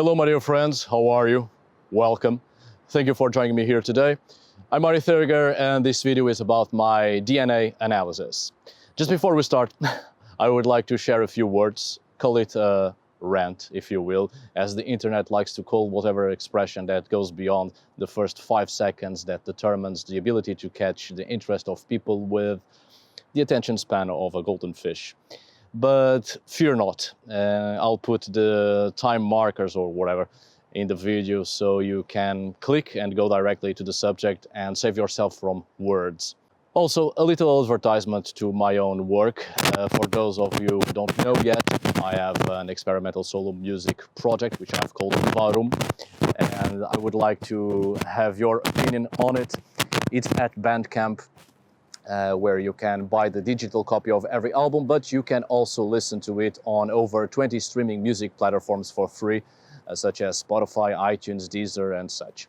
Hello, my dear friends. How are you? Welcome. Thank you for joining me here today. I'm Arith and this video is about my DNA analysis. Just before we start, I would like to share a few words, call it a rant, if you will, as the internet likes to call whatever expression that goes beyond the first 5 seconds that determines the ability to catch the interest of people with the attention span of a golden fish. But fear not, I'll put the time markers or whatever in the video so you can click and go directly to the subject and save yourself from words. Also, a little advertisement to my own work. For those of you who don't know yet, I have an experimental solo music project which I've called VAR UMN, and I would like to have your opinion on it. It's at Bandcamp, where you can buy the digital copy of every album, but you can also listen to it on over 20 streaming music platforms for free, such as Spotify, iTunes, Deezer, and such.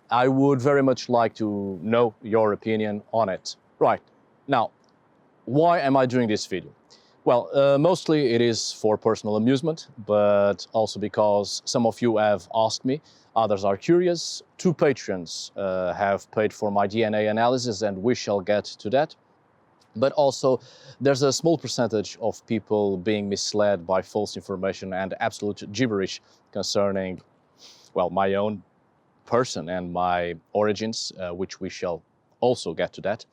I would very much like to know your opinion on it. Right, now, why am I doing this video? Well, mostly it is for personal amusement, but also because some of you have asked me, others are curious. 2 patrons have paid for my DNA analysis, and we shall get to that. But also, there's a small percentage of people being misled by false information and absolute gibberish concerning, well, my own person and my origins, which we shall also get to that.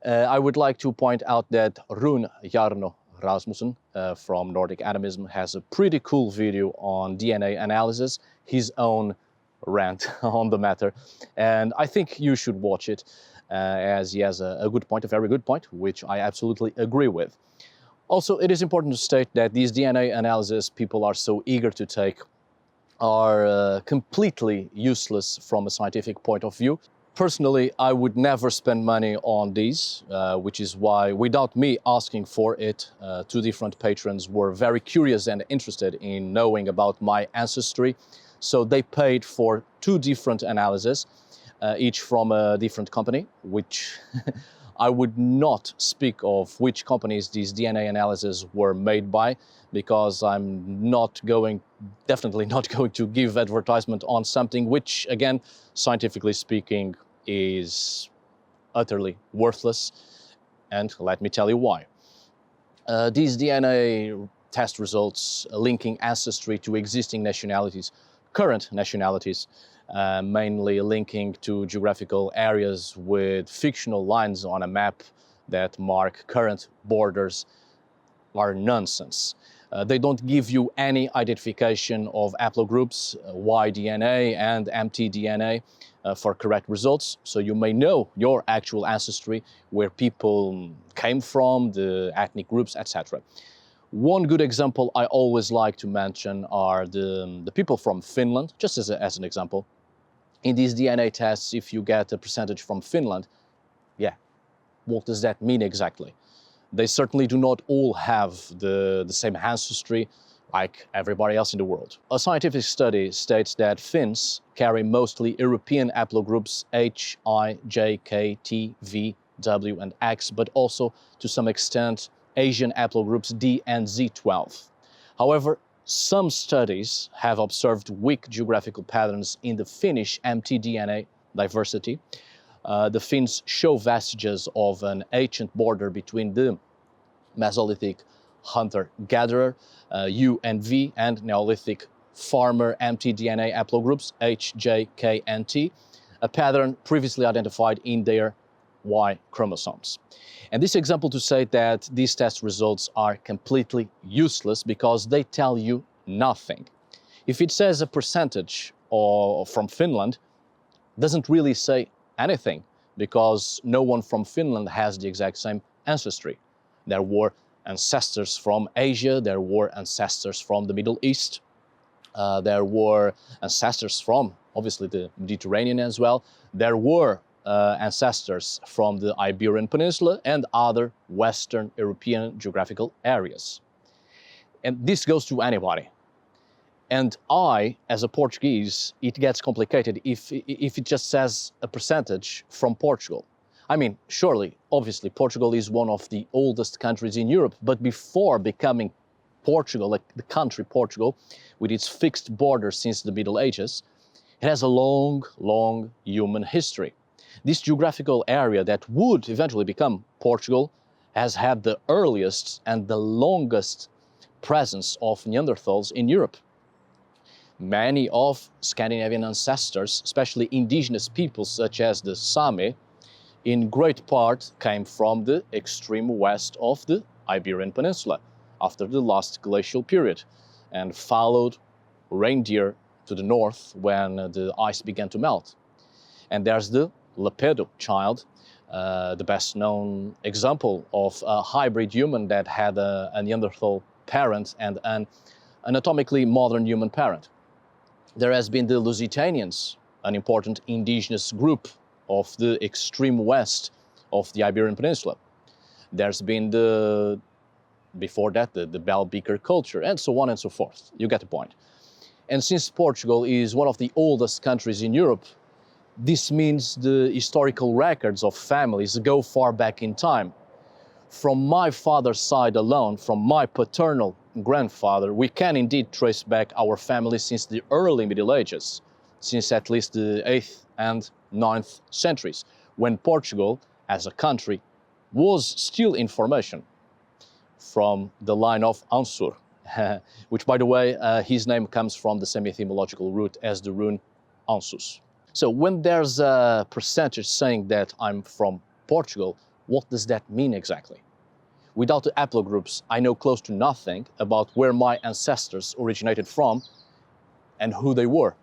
I would like to point out that Rune Jarno Rasmussen from Nordic Animism has a pretty cool video on DNA analysis, his own rant on the matter, and I think you should watch it as he has a good point, a very good point, which I absolutely agree with. Also, it is important to state that these DNA analysis people are so eager to take are completely useless from a scientific point of view. Personally, I would never spend money on these, which is why, without me asking for it, 2 different patrons were very curious and interested in knowing about my ancestry. So they paid for 2 different analyses, each from a different company, which I would not speak of which companies these DNA analyses were made by, because I'm definitely not going to give advertisement on something which, again, scientifically speaking, is utterly worthless, and let me tell you why. These DNA test results linking ancestry to existing nationalities, current nationalities, mainly linking to geographical areas with fictional lines on a map that mark current borders, are nonsense. They don't give you any identification of haplogroups, Y-DNA and mtDNA for correct results, so you may know your actual ancestry, where people came from, the ethnic groups, etc. One good example I always like to mention are the people from Finland, just as an example. In these DNA tests, if you get a percentage from Finland, yeah, what does that mean exactly? They certainly do not all have the same ancestry like everybody else in the world. A scientific study states that Finns carry mostly European haplogroups H, I, J, K, T, V, W, and X, but also to some extent Asian haplogroups D and Z12. However, some studies have observed weak geographical patterns in the Finnish mtDNA diversity. The Finns show vestiges of an ancient border between the Mesolithic hunter-gatherer, U and V, and Neolithic farmer mtDNA haplogroups H, J, K, and T, a pattern previously identified in their Y-chromosomes. And this example to say that these test results are completely useless because they tell you nothing. If it says a percentage from Finland, doesn't really say anything, because no one from Finland has the exact same ancestry. There were ancestors from Asia, there were ancestors from the Middle East, there were ancestors from, obviously, the Mediterranean as well. There were ancestors from the Iberian Peninsula and other Western European geographical areas. And this goes to anybody. And as a Portuguese, it gets complicated if it just says a percentage from Portugal. I mean, surely, obviously, Portugal is one of the oldest countries in Europe, but before becoming Portugal, like the country Portugal, with its fixed borders since the Middle Ages, it has a long, long human history. This geographical area that would eventually become Portugal has had the earliest and the longest presence of Neanderthals in Europe. Many of Scandinavian ancestors, especially indigenous peoples such as the Sami, in great part came from the extreme west of the Iberian Peninsula after the last glacial period and followed reindeer to the north when the ice began to melt. And there's the Lepedo child, the best known example of a hybrid human that had a Neanderthal parent and an anatomically modern human parent. There has been the Lusitanians, an important indigenous group of the extreme west of the Iberian Peninsula. There's been before that, the Bell-Beaker culture, and so on and so forth. You get the point. And since Portugal is one of the oldest countries in Europe, this means the historical records of families go far back in time. From my father's side alone, from my paternal grandfather, we can indeed trace back our family since the early Middle Ages, since at least the 8th and 9th centuries, when Portugal, as a country, was still in formation, from the line of Ansur, which, by the way, his name comes from the same etymological root as the rune Ansus. So when there's a percentage saying that I'm from Portugal, what does that mean exactly? Without the haplogroups, I know close to nothing about where my ancestors originated from and who they were.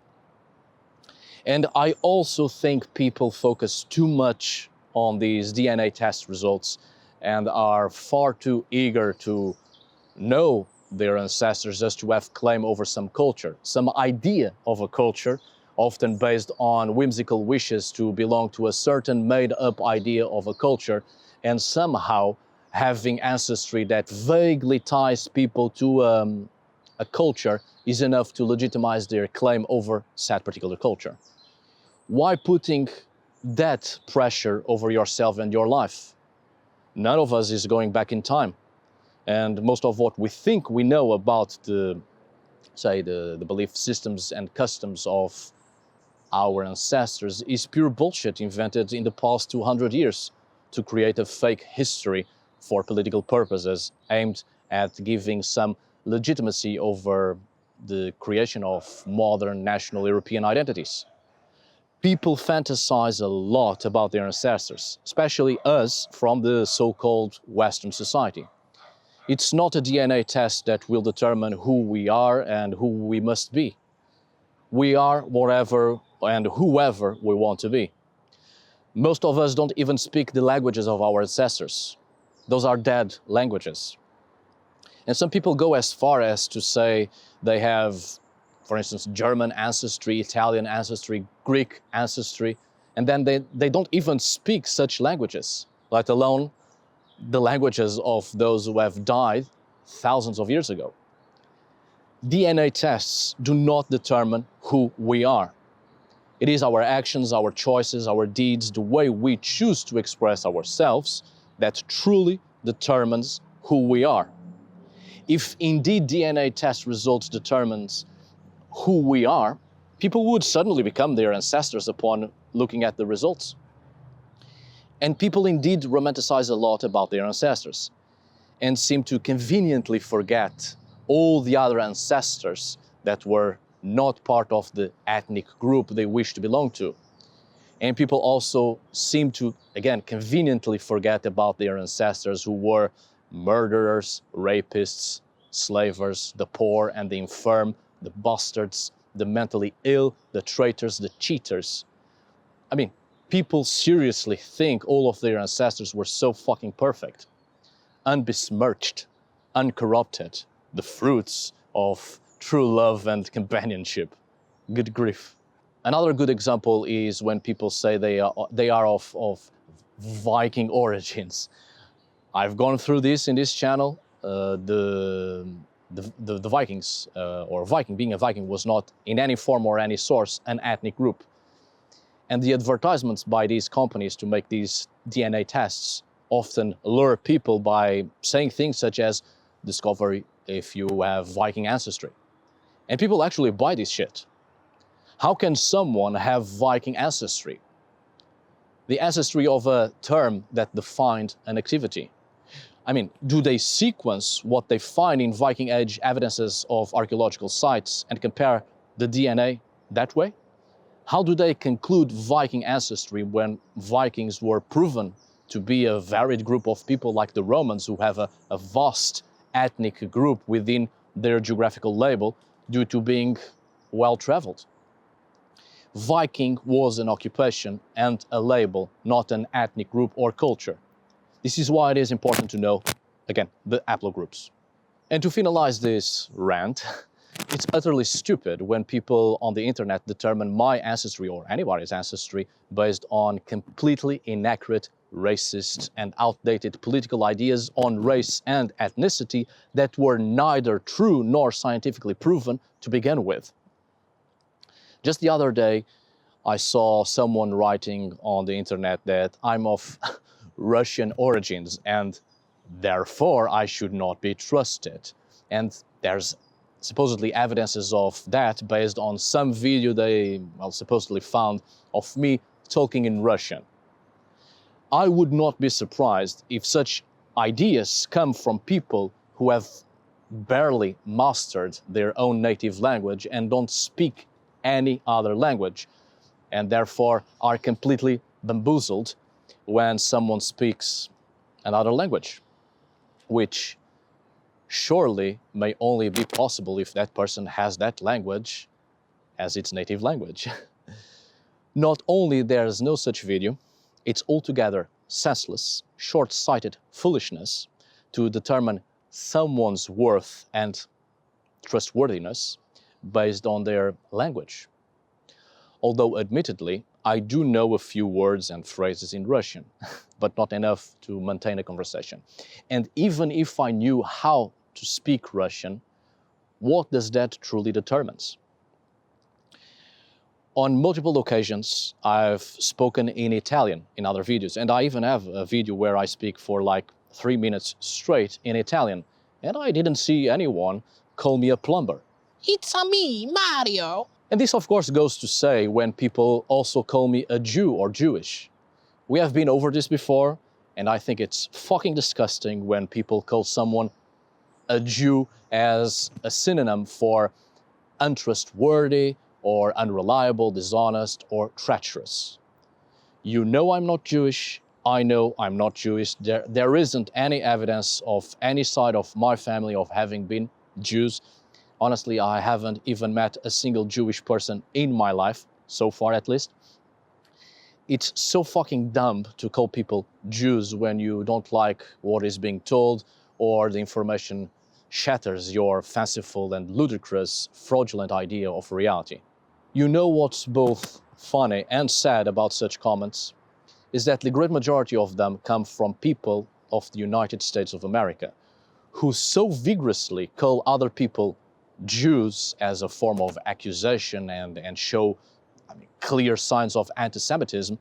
And I also think people focus too much on these DNA test results and are far too eager to know their ancestors just to have claim over some culture, some idea of a culture, often based on whimsical wishes to belong to a certain made-up idea of a culture, and somehow having ancestry that vaguely ties people to a culture is enough to legitimize their claim over said particular culture. Why putting that pressure over yourself and your life? None of us is going back in time. And most of what we think we know about the belief systems and customs of our ancestors is pure bullshit invented in the past 200 years to create a fake history for political purposes aimed at giving some legitimacy over the creation of modern national European identities. People fantasize a lot about their ancestors, especially us from the so-called Western society. It's not a DNA test that will determine who we are and who we must be. We are whatever and whoever we want to be. Most of us don't even speak the languages of our ancestors. Those are dead languages. And some people go as far as to say they have, for instance, German ancestry, Italian ancestry, Greek ancestry, and then they don't even speak such languages, let alone the languages of those who have died thousands of years ago. DNA tests do not determine who we are. It is our actions, our choices, our deeds, the way we choose to express ourselves that truly determines who we are. If indeed DNA test results determines who we are, people would suddenly become their ancestors upon looking at the results. And people indeed romanticize a lot about their ancestors and seem to conveniently forget all the other ancestors that were not part of the ethnic group they wish to belong to. And people also seem to, again, conveniently forget about their ancestors who were murderers, rapists, slavers, the poor and the infirm, the bastards, the mentally ill, the traitors, the cheaters. I mean, people seriously think all of their ancestors were so fucking perfect, unbesmirched, uncorrupted, the fruits of true love and companionship. Good grief. Another good example is when people say they are of Viking origins. I've gone through this in this channel. The Vikings, or Viking, being a Viking, was not in any form or any source an ethnic group. And the advertisements by these companies to make these DNA tests often lure people by saying things such as discover if you have Viking ancestry. And people actually buy this shit. How can someone have Viking ancestry? The ancestry of a term that defined an activity. I mean, do they sequence what they find in Viking Age evidences of archaeological sites and compare the DNA that way? How do they conclude Viking ancestry when Vikings were proven to be a varied group of people like the Romans, who have a vast ethnic group within their geographical label due to being well-traveled? Viking was an occupation and a label, not an ethnic group or culture. This is why it is important to know, again, the haplogroups. And to finalize this rant, it's utterly stupid when people on the internet determine my ancestry or anybody's ancestry based on completely inaccurate, racist and outdated political ideas on race and ethnicity that were neither true nor scientifically proven to begin with. Just the other day, I saw someone writing on the internet that I'm of Russian origins and therefore I should not be trusted. And there's supposedly evidences of that based on some video they supposedly found of me talking in Russian. I would not be surprised if such ideas come from people who have barely mastered their own native language and don't speak any other language, and therefore are completely bamboozled when someone speaks another language, which surely may only be possible if that person has that language as its native language. Not only there's no such video, it's altogether senseless, short-sighted foolishness to determine someone's worth and trustworthiness based on their language. Although admittedly, I do know a few words and phrases in Russian, but not enough to maintain a conversation. And even if I knew how to speak Russian, what does that truly determine? On multiple occasions, I've spoken in Italian in other videos, and I even have a video where I speak for like 3 minutes straight in Italian, and I didn't see anyone call me a plumber. It's a me, Mario. And this, of course, goes to say when people also call me a Jew or Jewish. We have been over this before, and I think it's fucking disgusting when people call someone a Jew as a synonym for untrustworthy or unreliable, dishonest, or treacherous. You know I'm not Jewish. I know I'm not Jewish. There isn't any evidence of any side of my family of having been Jews. Honestly, I haven't even met a single Jewish person in my life, so far at least. It's so fucking dumb to call people Jews when you don't like what is being told or the information shatters your fanciful and ludicrous, fraudulent idea of reality. You know what's both funny and sad about such comments is that the great majority of them come from people of the United States of America who so vigorously call other people Jews as a form of accusation and show clear signs of anti-Semitism,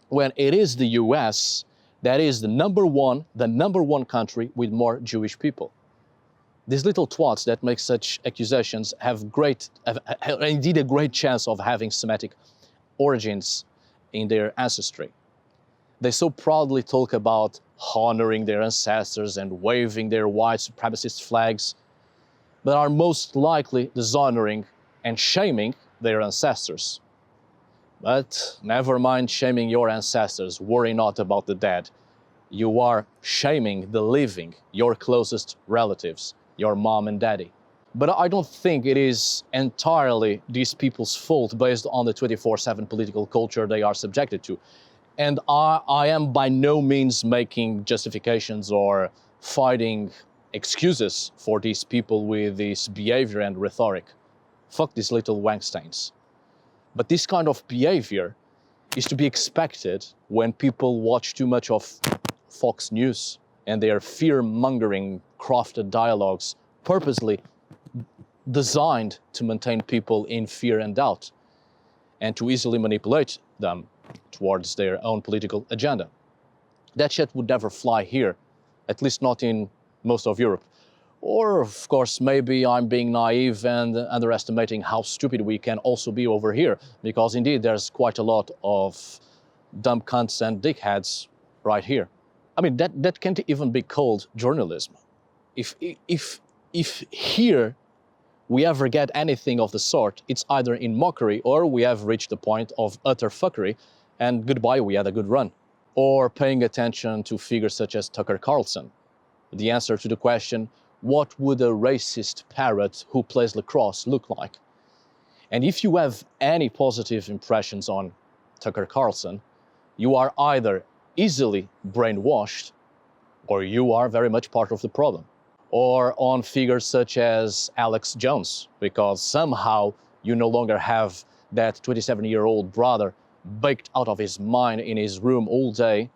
when it is the US that is the number one country with more Jewish people. These little twats that make such accusations have indeed a great chance of having Semitic origins in their ancestry. They so proudly talk about honoring their ancestors and waving their white supremacist flags, but are most likely dishonoring and shaming their ancestors. But never mind shaming your ancestors, worry not about the dead. You are shaming the living, your closest relatives, your mom and daddy. But I don't think it is entirely these people's fault based on the 24/7 political culture they are subjected to. And I am by no means making justifications or fighting excuses for these people with this behavior and rhetoric. Fuck these little wankstains. But this kind of behavior is to be expected when people watch too much of Fox News and their fear-mongering crafted dialogues purposely designed to maintain people in fear and doubt and to easily manipulate them towards their own political agenda. That shit would never fly here, at least not in most of Europe, Or, of course, maybe I'm being naive and underestimating how stupid we can also be over here, because indeed there's quite a lot of dumb cunts and dickheads right here. I mean, that can't even be called journalism. If here we ever get anything of the sort, it's either in mockery or we have reached the point of utter fuckery and goodbye, we had a good run. Or paying attention to figures such as Tucker Carlson. The answer to the question, what would a racist parrot who plays lacrosse look like? And if you have any positive impressions on Tucker Carlson, you are either easily brainwashed or you are very much part of the problem. Or on figures such as Alex Jones, because somehow you no longer have that 27-year-old brother baked out of his mind in his room all day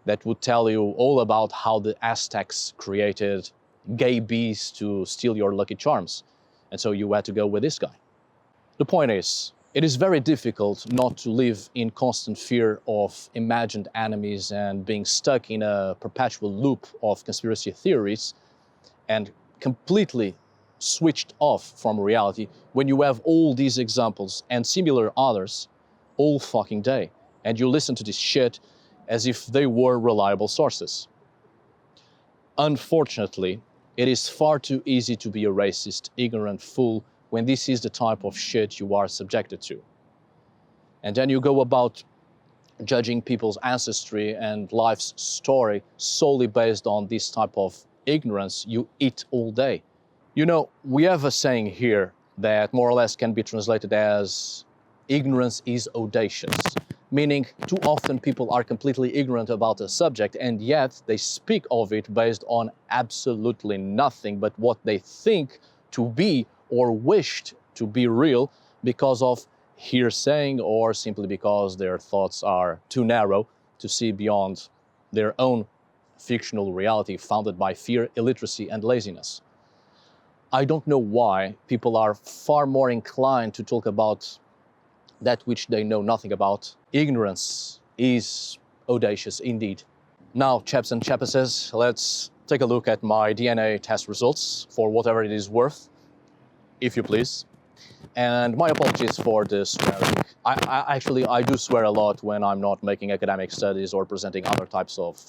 that would tell you all about how the Aztecs created gay bees to steal your Lucky Charms. And so you had to go with this guy. The point is, it is very difficult not to live in constant fear of imagined enemies and being stuck in a perpetual loop of conspiracy theories and completely switched off from reality when you have all these examples and similar others all fucking day, and you listen to this shit as if they were reliable sources. Unfortunately, it is far too easy to be a racist, ignorant fool when this is the type of shit you are subjected to. And then you go about judging people's ancestry and life's story solely based on this type of ignorance you eat all day. You know, we have a saying here that more or less can be translated as ignorance is audacious, meaning too often people are completely ignorant about a subject and yet they speak of it based on absolutely nothing but what they think to be or wished to be real because of hearsaying or simply because their thoughts are too narrow to see beyond their own fictional reality founded by fear, illiteracy, and laziness. I don't know why people are far more inclined to talk about that which they know nothing about. Ignorance is audacious indeed. Now, chaps and chapesses, let's take a look at my DNA test results for whatever it is worth, if you please. And my apologies for the swearing. I do swear a lot when I'm not making academic studies or presenting other types of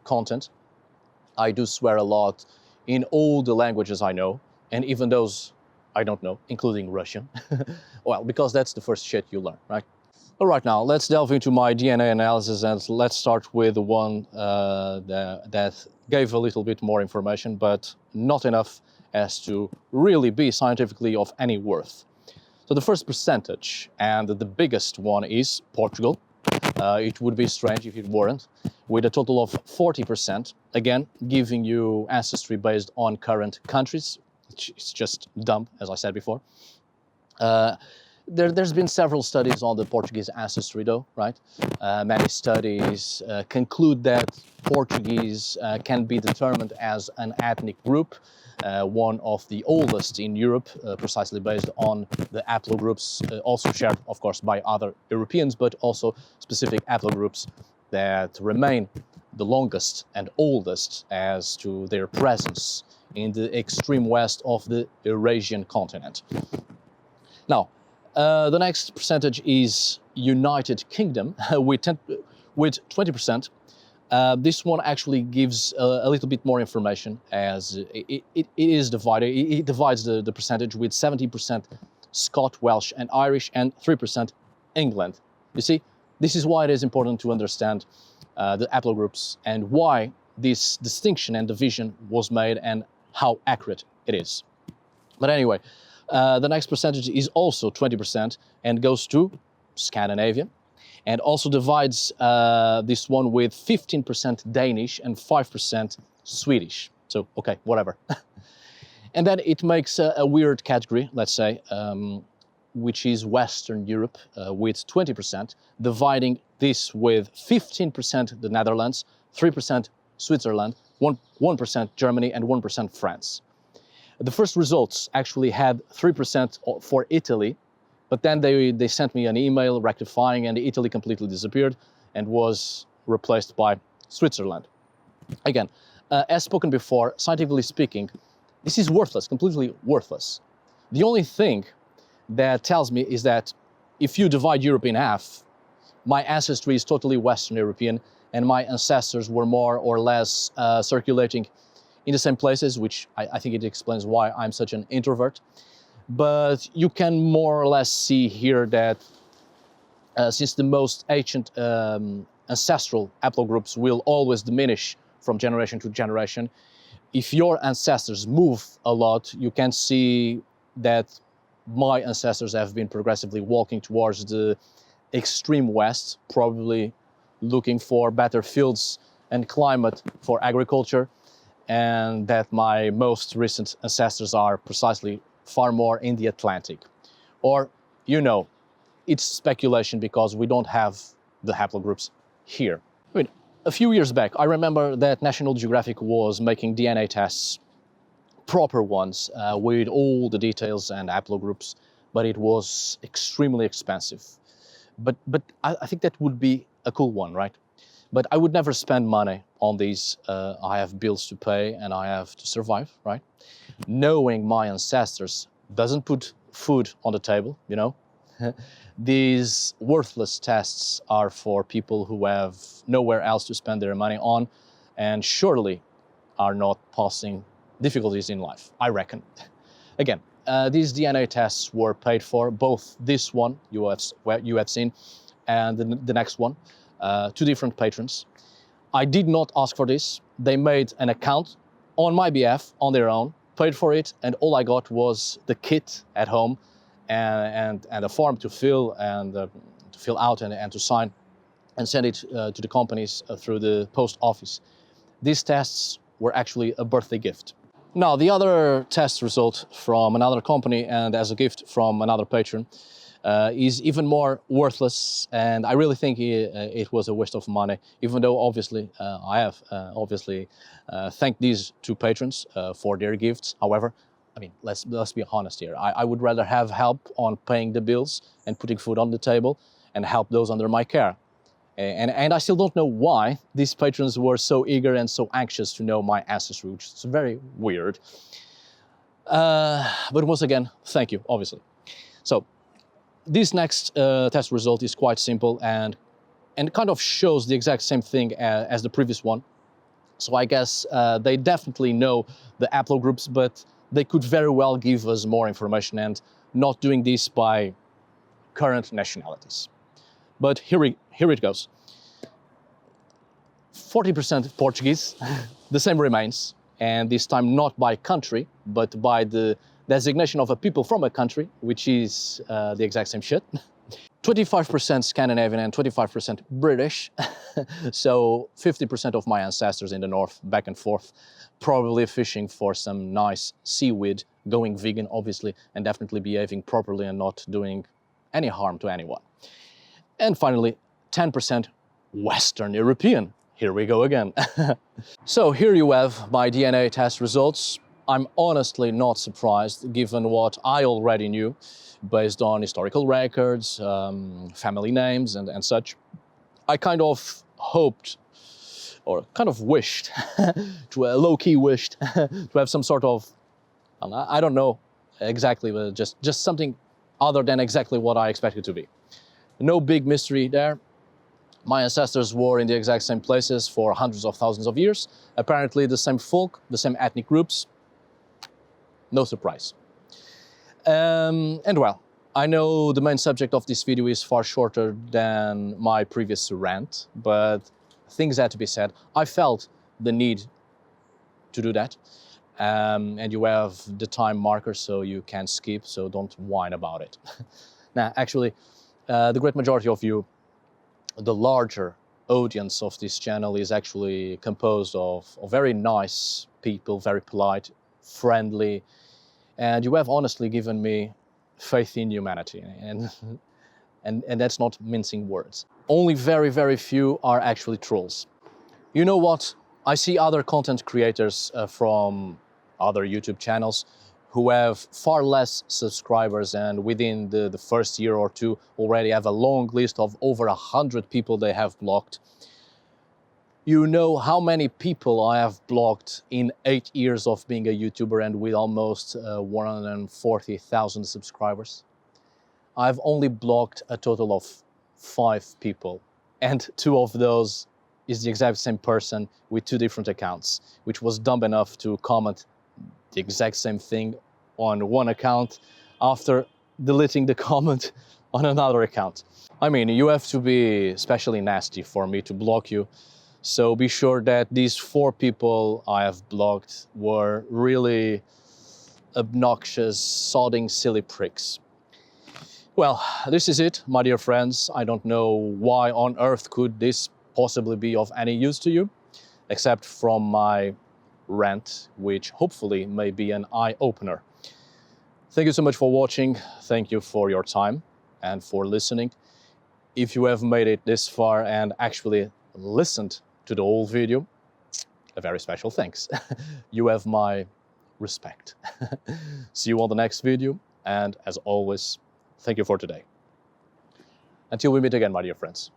content. I do swear a lot in all the languages I know, and even those I don't know, including Russian. Well, because that's the first shit you learn, right? All right, now let's delve into my DNA analysis and let's start with the one that gave a little bit more information, but not enough as to really be scientifically of any worth. So the first percentage, and the biggest one, is Portugal. It would be strange if it weren't, with a total of 40%, again, giving you ancestry based on current countries, which is just dumb, as I said before. There's been several studies on the Portuguese ancestry though, right? Many studies conclude that Portuguese can be determined as an ethnic group, one of the oldest in Europe, precisely based on the haplogroups also shared, of course, by other Europeans, but also specific haplogroups that remain the longest and oldest as to their presence in the extreme west of the Eurasian continent. Now, the next percentage is United Kingdom with 20%. This one actually gives a little bit more information as it is divided. It divides the percentage with 70% Scot, Welsh and Irish and 3% England. You see, this is why it is important to understand the haplogroups and why this distinction and division was made and how accurate it is. But anyway, the next percentage is also 20% and goes to Scandinavia, and also divides this one with 15% Danish and 5% Swedish. So, okay, whatever. And then it makes a weird category, let's say, which is Western Europe with 20%, dividing this with 15% the Netherlands, 3% Switzerland, 1% Germany, and 1% France. The first results actually had 3% for Italy, but then they sent me an email rectifying, and Italy completely disappeared and was replaced by Switzerland. Again, as spoken before, scientifically speaking, This is worthless, completely worthless. The only thing that tells me is that if you divide Europe in half, my ancestry is totally Western European, and my ancestors were more or less circulating in the same places, which I think it explains why I'm such an introvert. But you can more or less see here that since the most ancient ancestral haplogroups will always diminish from generation to generation, if your ancestors move a lot, you can see that my ancestors have been progressively walking towards the extreme west, probably looking for better fields and climate for agriculture, and that my most recent ancestors are precisely far more in the Atlantic. Or, you know, it's speculation because we don't have the haplogroups here. I mean, a few years back, I remember that National Geographic was making DNA tests, proper ones, with all the details and haplogroups, but it was extremely expensive. But I think that would be a cool one, right? But I would never spend money on these. I have bills to pay and I have to survive, right? Knowing my ancestors doesn't put food on the table, you know? These worthless tests are for people who have nowhere else to spend their money on and surely are not passing difficulties in life, I reckon. Again, these DNA tests were paid for, both this one you have seen and the next one, two different patrons. I did not ask for this. They made an account on my behalf, on their own, paid for it, and all I got was the kit at home and a form to fill and to fill out and to sign and send it to the companies through the post office. These tests were actually a birthday gift. Now, the other test result from another company and as a gift from another patron is even more worthless, and I really think it was a waste of money, even though obviously I have thanked these two patrons for their gifts. However, I mean, let's be honest here. I would rather have help on paying the bills and putting food on the table and help those under my care. And I still don't know why these patrons were so eager and so anxious to know my ancestry, which is very weird. But once again, thank you, obviously. So this next test result is quite simple and kind of shows the exact same thing as the previous one. So I guess they definitely know the haplogroups, but they could very well give us more information and not doing this by current nationalities. But here it goes. 40% Portuguese, the same remains, and this time not by country, but by the designation of a people from a country, which is the exact same shit. 25% Scandinavian and 25% British, so 50% of my ancestors in the north, back and forth, probably fishing for some nice seaweed, going vegan, obviously, and definitely behaving properly and not doing any harm to anyone. And finally, 10% Western European. Here we go again. So here you have my DNA test results. I'm honestly not surprised, given what I already knew, based on historical records, family names and such. I kind of hoped, or kind of wished, low-key wished, to have some sort of, I don't know exactly, but just something other than exactly what I expected to be. No big mystery there. My ancestors were in the exact same places for hundreds of thousands of years. Apparently the same folk, the same ethnic groups. No surprise. And well, I know the main subject of this video is far shorter than my previous rant, but things had to be said. I felt the need to do that. And you have the time marker, so you can skip, so don't whine about it. Now, actually, the great majority of you, the larger audience of this channel is actually composed of very nice people, very polite, friendly, and you have honestly given me faith in humanity, and that's not mincing words. Only very, very few are actually trolls. You know what? I see other content creators from other YouTube channels who have far less subscribers and within the first year or two already have a long list of over 100 people they have blocked. You know how many people I have blocked in 8 years of being a YouTuber and with almost 140,000 subscribers? I've only blocked a total of 5 people, and 2 of those is the exact same person with 2 different accounts, which was dumb enough to comment the exact same thing on one account after deleting the comment on another account. I mean, you have to be especially nasty for me to block you, so be sure that these 4 people I have blocked were really obnoxious, sodding silly pricks. Well, this is it, my dear friends. I don't know why on earth could this possibly be of any use to you, except from my rant, which hopefully may be an eye-opener. Thank you so much for watching. Thank you for your time and for listening. If you have made it this far and actually listened to the whole video, a very special thanks. You have my respect. See you on the next video, and as always, thank you for today. Until we meet again, my dear friends.